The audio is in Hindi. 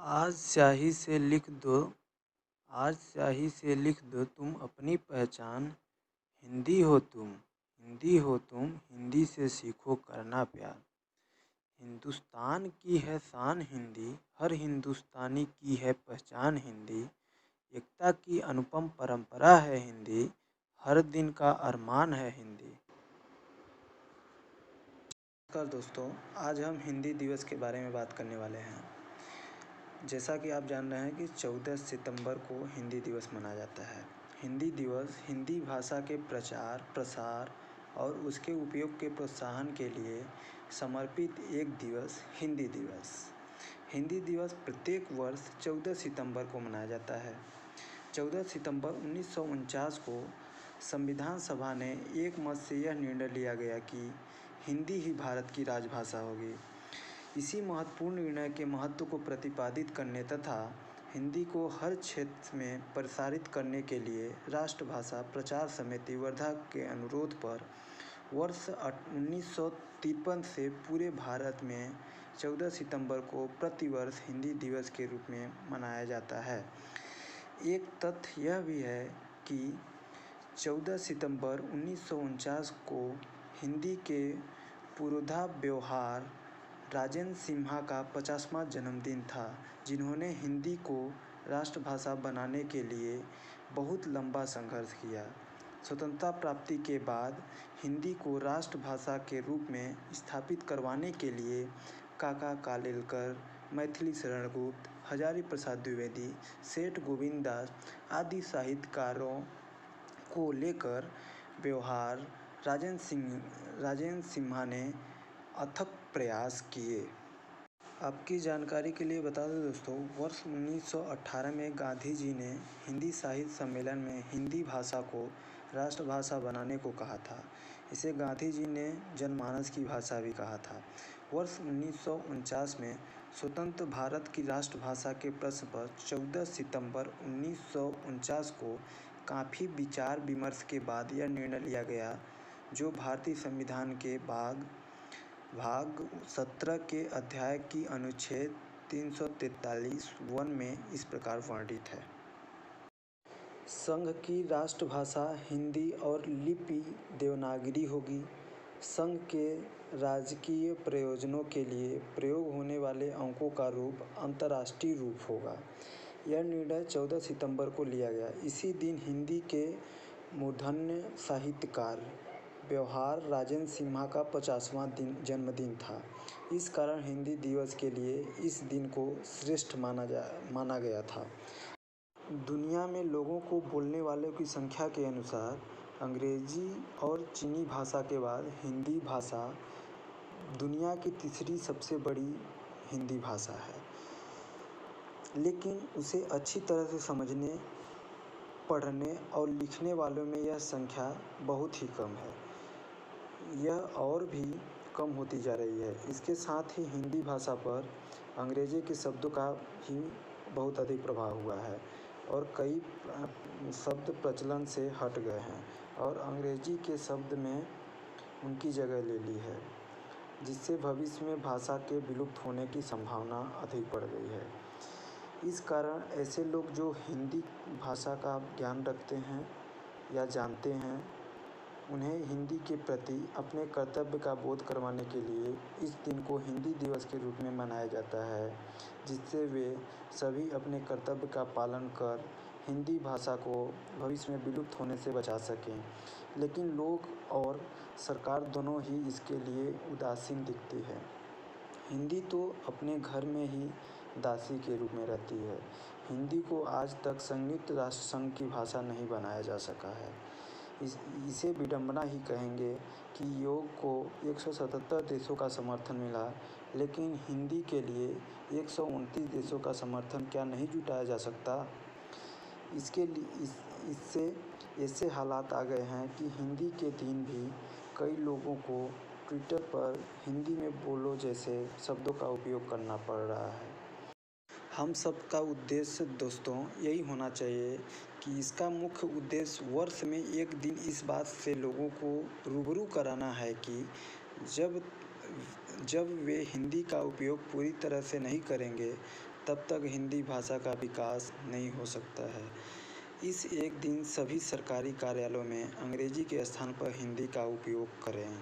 आज स्याही से लिख दो आज स्याही से लिख दो तुम अपनी पहचान। हिंदी हो तुम, हिंदी से सीखो करना प्यार। हिंदुस्तान की है शान हिंदी, हर हिंदुस्तानी की है पहचान हिंदी। एकता की अनुपम परंपरा है हिंदी, हर दिन का अरमान है हिंदी। नमस्कार दोस्तों, आज हम हिंदी दिवस के बारे में बात करने वाले हैं। जैसा कि आप जान रहे हैं कि 14 सितंबर को हिंदी दिवस मनाया जाता है। हिंदी दिवस हिंदी भाषा के प्रचार प्रसार और उसके उपयोग के प्रोत्साहन के लिए समर्पित एक दिवस हिंदी दिवस। हिंदी दिवस प्रत्येक वर्ष 14 सितंबर को मनाया जाता है। 14 सितंबर 1949 को संविधान सभा ने एक मत से यह निर्णय लिया गया कि हिंदी ही भारत की राजभाषा होगी। इसी महत्वपूर्ण निर्णय के महत्व को प्रतिपादित करने तथा हिंदी को हर क्षेत्र में प्रसारित करने के लिए राष्ट्रभाषा प्रचार समिति वर्धा के अनुरोध पर वर्ष 1953 से पूरे भारत में 14 सितंबर को प्रतिवर्ष हिंदी दिवस के रूप में मनाया जाता है। एक तथ्य यह भी है कि 14 सितंबर 1949 को हिंदी के पुरोधा व्यवहार राजेंद्र सिन्हा का 50वां जन्मदिन था, जिन्होंने हिंदी को राष्ट्रभाषा बनाने के लिए बहुत लंबा संघर्ष किया। स्वतंत्रता प्राप्ति के बाद हिंदी को राष्ट्रभाषा के रूप में स्थापित करवाने के लिए काका कालेलकर, मैथिली शरण गुप्त, हजारी प्रसाद द्विवेदी, सेठ गोविंद दास आदि साहित्यकारों को लेकर व्यवहार राजेंद्र सिन्हा ने अथक प्रयास किए। आपकी जानकारी के लिए बता दें दोस्तों, वर्ष 1918 में गांधी जी ने हिंदी साहित्य सम्मेलन में हिंदी भाषा को राष्ट्रभाषा बनाने को कहा था। इसे गांधी जी ने जनमानस की भाषा भी कहा था। वर्ष 1949 में स्वतंत्र भारत की राष्ट्रभाषा के प्रश्न पर 14 सितंबर 1949 को काफ़ी विचार विमर्श के बाद यह निर्णय लिया गया, जो भारतीय संविधान के भाग 17 के अध्याय की अनुच्छेद 343(1) में इस प्रकार वर्णित है। संघ की राष्ट्रभाषा हिंदी और लिपि देवनागरी होगी। संघ के राजकीय प्रयोजनों के लिए प्रयोग होने वाले अंकों का रूप अंतर्राष्ट्रीय रूप होगा। यह निर्णय 14 सितंबर को लिया गया। इसी दिन हिंदी के मूर्धन्य साहित्यकार व्यवहार राजेंद्र सिन्हा का 50वां जन्मदिन था। इस कारण हिंदी दिवस के लिए इस दिन को श्रेष्ठ माना गया था। दुनिया में लोगों को बोलने वालों की संख्या के अनुसार अंग्रेजी और चीनी भाषा के बाद हिंदी भाषा दुनिया की तीसरी सबसे बड़ी हिंदी भाषा है, लेकिन उसे अच्छी तरह से समझने, पढ़ने और लिखने वालों में यह संख्या बहुत ही कम है। यह और भी कम होती जा रही है। इसके साथ ही हिंदी भाषा पर अंग्रेजी के शब्दों का भी बहुत अधिक प्रभाव हुआ है और कई शब्द प्रचलन से हट गए हैं और अंग्रेजी के शब्द में उनकी जगह ले ली है, जिससे भविष्य में भाषा के विलुप्त होने की संभावना अधिक बढ़ गई है। इस कारण ऐसे लोग जो हिंदी भाषा का ज्ञान रखते हैं या जानते हैं, उन्हें हिंदी के प्रति अपने कर्तव्य का बोध करवाने के लिए इस दिन को हिंदी दिवस के रूप में मनाया जाता है, जिससे वे सभी अपने कर्तव्य का पालन कर हिंदी भाषा को भविष्य में विलुप्त होने से बचा सकें। लेकिन लोग और सरकार दोनों ही इसके लिए उदासीन दिखती है। हिंदी तो अपने घर में ही दासी के रूप में रहती है। हिंदी को आज तक संयुक्त राष्ट्र संघ की भाषा नहीं बनाया जा सका है। इसे विडंबना ही कहेंगे कि योग को 177 देशों का समर्थन मिला, लेकिन हिंदी के लिए 129 देशों का समर्थन क्या नहीं जुटाया जा सकता। इसके लिए इससे ऐसे हालात आ गए हैं कि हिंदी के दिन भी कई लोगों को ट्विटर पर हिंदी में बोलो जैसे शब्दों का उपयोग करना पड़ रहा है। हम सबका उद्देश्य दोस्तों यही होना चाहिए कि इसका मुख्य उद्देश्य वर्ष में एक दिन इस बात से लोगों को रूबरू कराना है कि जब वे हिंदी का उपयोग पूरी तरह से नहीं करेंगे तब तक हिंदी भाषा का विकास नहीं हो सकता है। इस एक दिन सभी सरकारी कार्यालयों में अंग्रेजी के स्थान पर हिंदी का उपयोग करें।